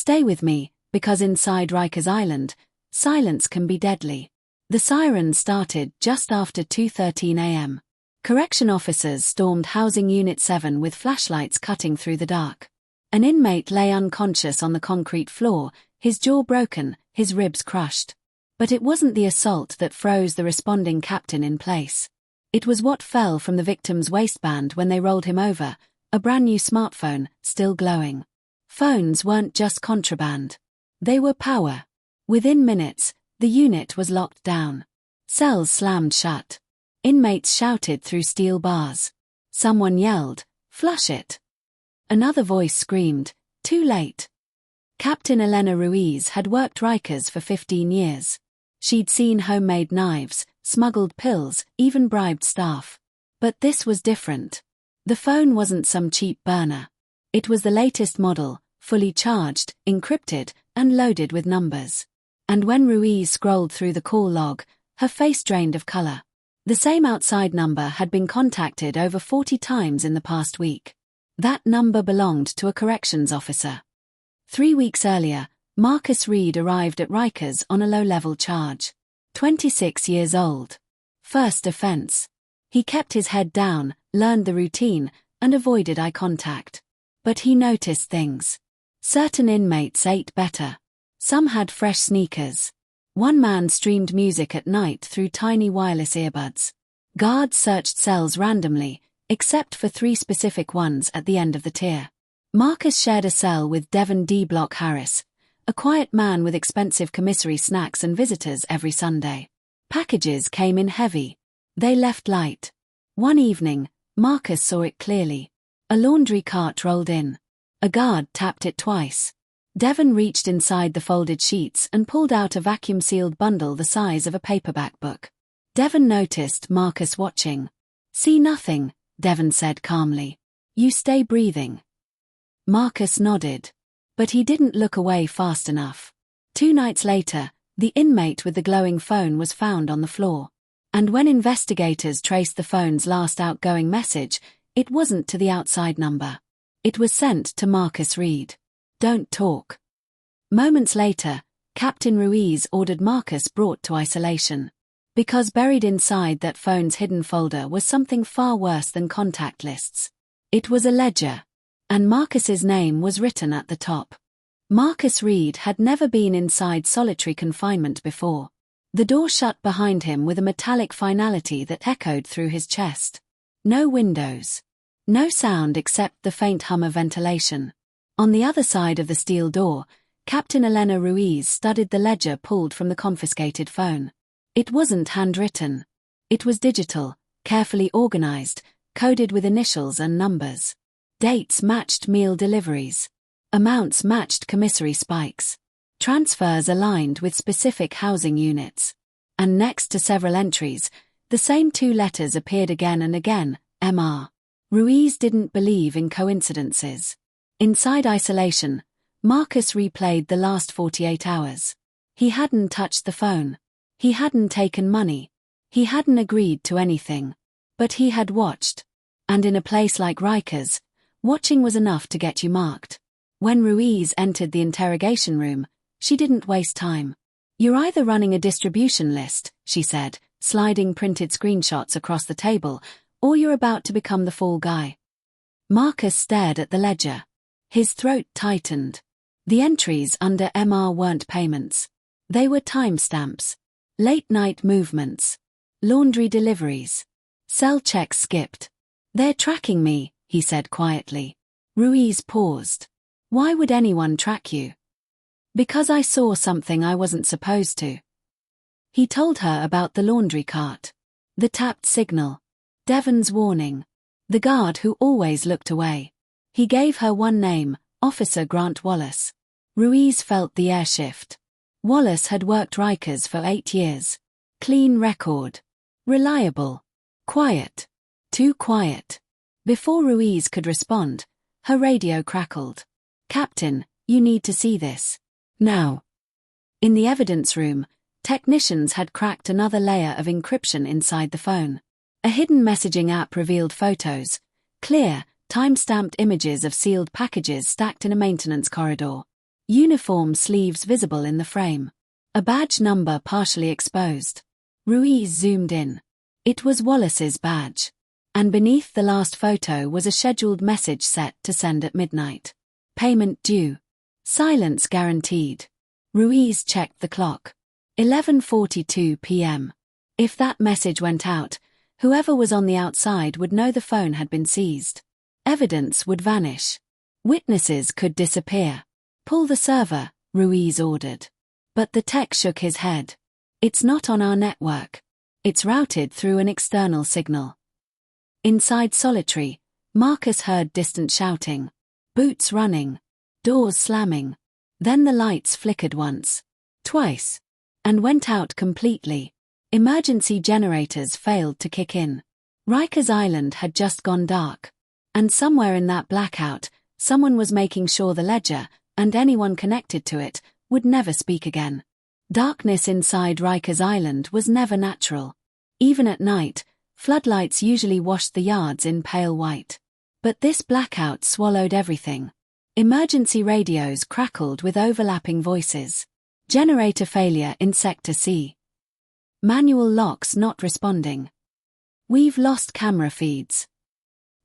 Stay with me, because inside Rikers Island, silence can be deadly. The siren started just after 2:13 a.m. Correction officers stormed Housing Unit 7 with flashlights cutting through the dark. An inmate lay unconscious on the concrete floor, his jaw broken, his ribs crushed. But it wasn't the assault that froze the responding captain in place. It was what fell from the victim's waistband when they rolled him over, a brand new smartphone, still glowing. Phones weren't just contraband. They were power. Within minutes, the unit was locked down. Cells slammed shut. Inmates shouted through steel bars. Someone yelled, "Flush it!" Another voice screamed, "Too late." Captain Elena Ruiz had worked Rikers for 15 years. She'd seen homemade knives, smuggled pills, even bribed staff. But this was different. The phone wasn't some cheap burner. It was the latest model, fully charged, encrypted, and loaded with numbers. And when Ruiz scrolled through the call log, her face drained of color. The same outside number had been contacted over 40 times in the past week. That number belonged to a corrections officer. 3 weeks earlier, Marcus Reed arrived at Rikers on a low-level charge. 26 years old. First offense. He kept his head down, learned the routine, and avoided eye contact. But he noticed things. Certain inmates ate better. Some had fresh sneakers. One man streamed music at night through tiny wireless earbuds. Guards searched cells randomly, except for 3 specific ones at the end of the tier. Marcus shared a cell with Devon D. Block Harris, a quiet man with expensive commissary snacks and visitors every Sunday. Packages came in heavy. They left light. One evening, Marcus saw it clearly. A laundry cart rolled in. A guard tapped it twice. Devon reached inside the folded sheets and pulled out a vacuum-sealed bundle the size of a paperback book. Devon noticed Marcus watching. "See nothing," Devon said calmly. "You stay breathing." Marcus nodded. But he didn't look away fast enough. 2 nights later, the inmate with the glowing phone was found on the floor. And when investigators traced the phone's last outgoing message, it wasn't to the outside number. It was sent to Marcus Reed. "Don't talk." Moments later, Captain Ruiz ordered Marcus brought to isolation. Because buried inside that phone's hidden folder was something far worse than contact lists. It was a ledger. And Marcus's name was written at the top. Marcus Reed had never been inside solitary confinement before. The door shut behind him with a metallic finality that echoed through his chest. No windows. No sound except the faint hum of ventilation. On the other side of the steel door, Captain Elena Ruiz studied the ledger pulled from the confiscated phone. It wasn't handwritten. It was digital, carefully organized, coded with initials and numbers. Dates matched meal deliveries. Amounts matched commissary spikes. Transfers aligned with specific housing units. And next to several entries, the same 2 letters appeared again and again, MR. Ruiz didn't believe in coincidences. Inside isolation, Marcus replayed the last 48 hours. He hadn't touched the phone. He hadn't taken money. He hadn't agreed to anything. But he had watched. And in a place like Rikers, watching was enough to get you marked. When Ruiz entered the interrogation room, she didn't waste time. "You're either running a distribution list," she said, sliding printed screenshots across the table, "or you're about to become the fall guy." Marcus stared at the ledger. His throat tightened. The entries under MR weren't payments. They were timestamps. Late-night movements. Laundry deliveries. Cell checks skipped. "They're tracking me," he said quietly. Ruiz paused. "Why would anyone track you?" "Because I saw something I wasn't supposed to." He told her about the laundry cart. The tapped signal. Devon's warning. The guard who always looked away. He gave her one name, Officer Grant Wallace. Ruiz felt the air shift. Wallace had worked Rikers for 8 years. Clean record. Reliable. Quiet. Too quiet. Before Ruiz could respond, her radio crackled. "Captain, you need to see this. Now." In the evidence room, technicians had cracked another layer of encryption inside the phone. A hidden messaging app revealed photos, clear, time-stamped images of sealed packages stacked in a maintenance corridor. Uniform sleeves visible in the frame. A badge number partially exposed. Ruiz zoomed in. It was Wallace's badge. And beneath the last photo was a scheduled message set to send at midnight. Payment due. Silence guaranteed. Ruiz checked the clock. 11:42 p.m. If that message went out, whoever was on the outside would know the phone had been seized. Evidence would vanish. Witnesses could disappear. Pull the server, Ruiz ordered. But the tech shook his head. It's not on our network. It's routed through an external signal. Inside Solitary, Marcus heard distant shouting. Boots running. Doors slamming. Then the lights flickered once. Twice. And went out completely. Emergency generators failed to kick in. Rikers Island had just gone dark. And somewhere in that blackout, someone was making sure the ledger, and anyone connected to it, would never speak again. Darkness inside Rikers Island was never natural. Even at night, floodlights usually washed the yards in pale white. But this blackout swallowed everything. Emergency radios crackled with overlapping voices. Generator failure in Sector C. Manual locks not responding. We've lost camera feeds.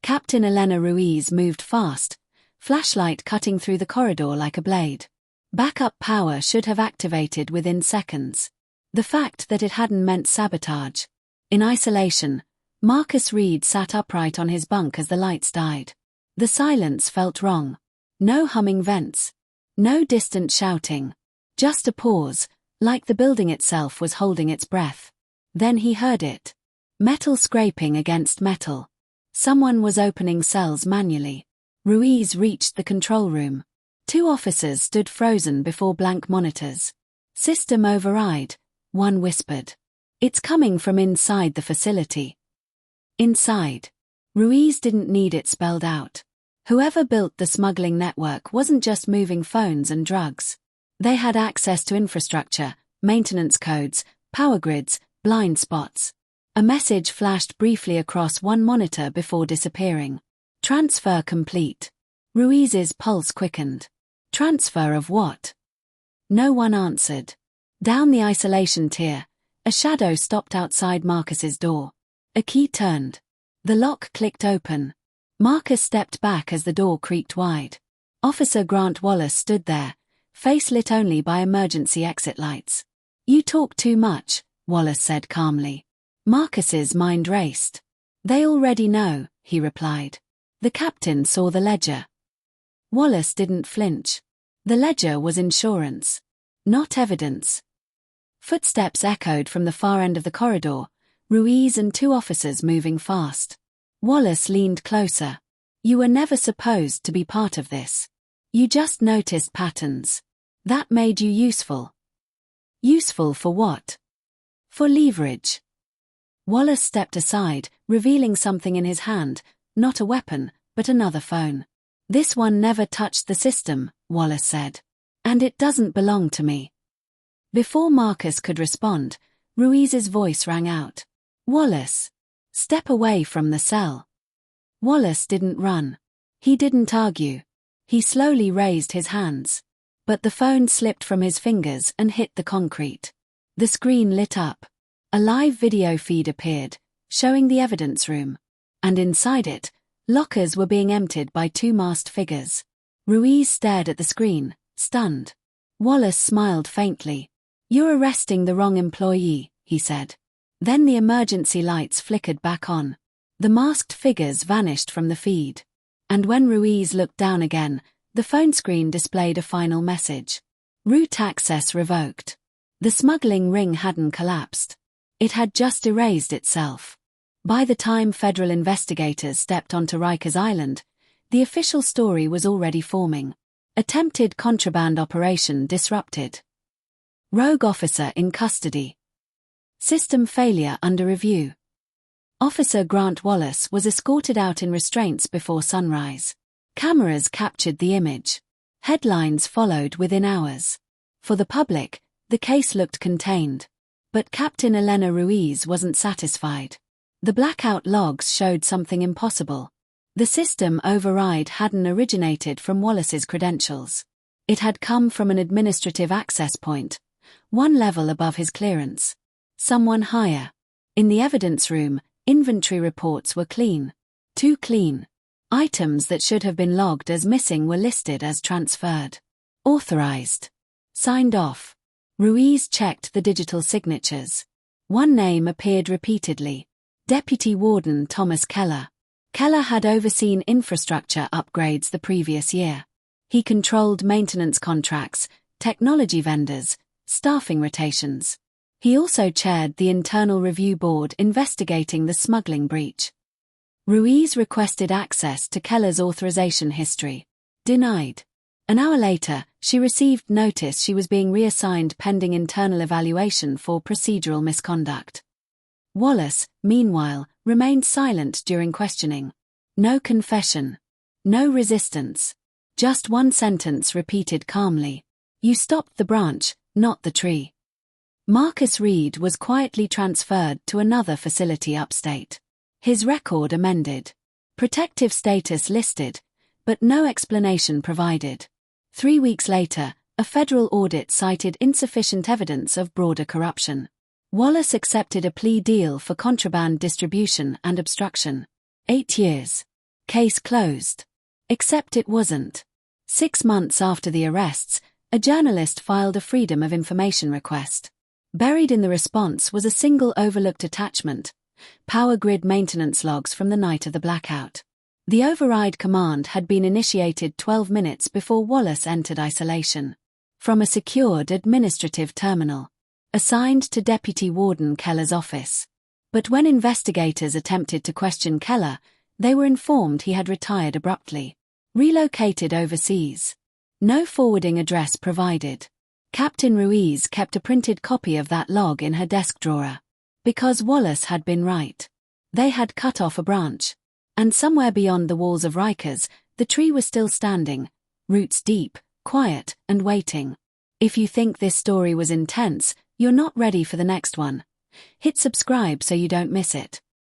Captain Elena Ruiz moved fast, flashlight cutting through the corridor like a blade. Backup power should have activated within seconds. The fact that it hadn't meant sabotage. In isolation, Marcus Reed sat upright on his bunk as the lights died. The silence felt wrong. No humming vents. No distant shouting. Just a pause, like the building itself was holding its breath. Then he heard it. Metal scraping against metal. Someone was opening cells manually. Ruiz reached the control room. 2 officers stood frozen before blank monitors. System override, one whispered. It's coming from inside the facility. Inside. Ruiz didn't need it spelled out. Whoever built the smuggling network wasn't just moving phones and drugs. They had access to infrastructure, maintenance codes, power grids, blind spots. A message flashed briefly across one monitor before disappearing. Transfer complete. Ruiz's pulse quickened. Transfer of what? No one answered. Down the isolation tier, a shadow stopped outside Marcus's door. A key turned. The lock clicked open. Marcus stepped back as the door creaked wide. Officer Grant Wallace stood there, face lit only by emergency exit lights. You talk too much, Wallace said calmly. Marcus's mind raced. They already know, he replied. The captain saw the ledger. Wallace didn't flinch. The ledger was insurance, not evidence. Footsteps echoed from the far end of the corridor, Ruiz and 2 officers moving fast. Wallace leaned closer. You were never supposed to be part of this. You just noticed patterns. That made you useful. Useful for what? For leverage. Wallace stepped aside, revealing something in his hand, not a weapon, but another phone. This one never touched the system, Wallace said. And it doesn't belong to me. Before Marcus could respond, Ruiz's voice rang out. Wallace! Step away from the cell. Wallace didn't run. He didn't argue. He slowly raised his hands. But the phone slipped from his fingers and hit the concrete. The screen lit up. A live video feed appeared, showing the evidence room. And inside it, lockers were being emptied by 2 masked figures. Ruiz stared at the screen, stunned. Wallace smiled faintly. You're arresting the wrong employee, he said. Then the emergency lights flickered back on. The masked figures vanished from the feed. And when Ruiz looked down again, the phone screen displayed a final message. Route access revoked. The smuggling ring hadn't collapsed. It had just erased itself. By the time federal investigators stepped onto Rikers Island, the official story was already forming. Attempted contraband operation disrupted. Rogue officer in custody. System failure under review. Officer Grant Wallace was escorted out in restraints before sunrise. Cameras captured the image. Headlines followed within hours. For the public, the case looked contained. But Captain Elena Ruiz wasn't satisfied. The blackout logs showed something impossible. The system override hadn't originated from Wallace's credentials. It had come from an administrative access point, one level above his clearance. Someone higher. In the evidence room, inventory reports were clean. Too clean. Items that should have been logged as missing were listed as transferred. Authorized. Signed off. Ruiz checked the digital signatures. One name appeared repeatedly. Deputy Warden Thomas Keller. Keller had overseen infrastructure upgrades the previous year. He controlled maintenance contracts, technology vendors, staffing rotations. He also chaired the Internal Review Board investigating the smuggling breach. Ruiz requested access to Keller's authorization history. Denied. An hour later, she received notice she was being reassigned pending internal evaluation for procedural misconduct. Wallace, meanwhile, remained silent during questioning. No confession. No resistance. Just one sentence repeated calmly. You stopped the branch, not the tree. Marcus Reed was quietly transferred to another facility upstate. His record amended. Protective status listed, but no explanation provided. 3 weeks later, a federal audit cited insufficient evidence of broader corruption. Wallace accepted a plea deal for contraband distribution and obstruction. 8 years. Case closed. Except it wasn't. 6 months after the arrests, a journalist filed a Freedom of Information request. Buried in the response was a single overlooked attachment: power grid maintenance logs from the night of the blackout. The override command had been initiated 12 minutes before Wallace entered isolation. From a secured administrative terminal. Assigned to Deputy Warden Keller's office. But when investigators attempted to question Keller, they were informed he had retired abruptly. Relocated overseas. No forwarding address provided. Captain Ruiz kept a printed copy of that log in her desk drawer. Because Wallace had been right. They had cut off a branch. And somewhere beyond the walls of Rikers, the tree was still standing, roots deep, quiet, and waiting. If you think this story was intense, you're not ready for the next one. Hit subscribe so you don't miss it.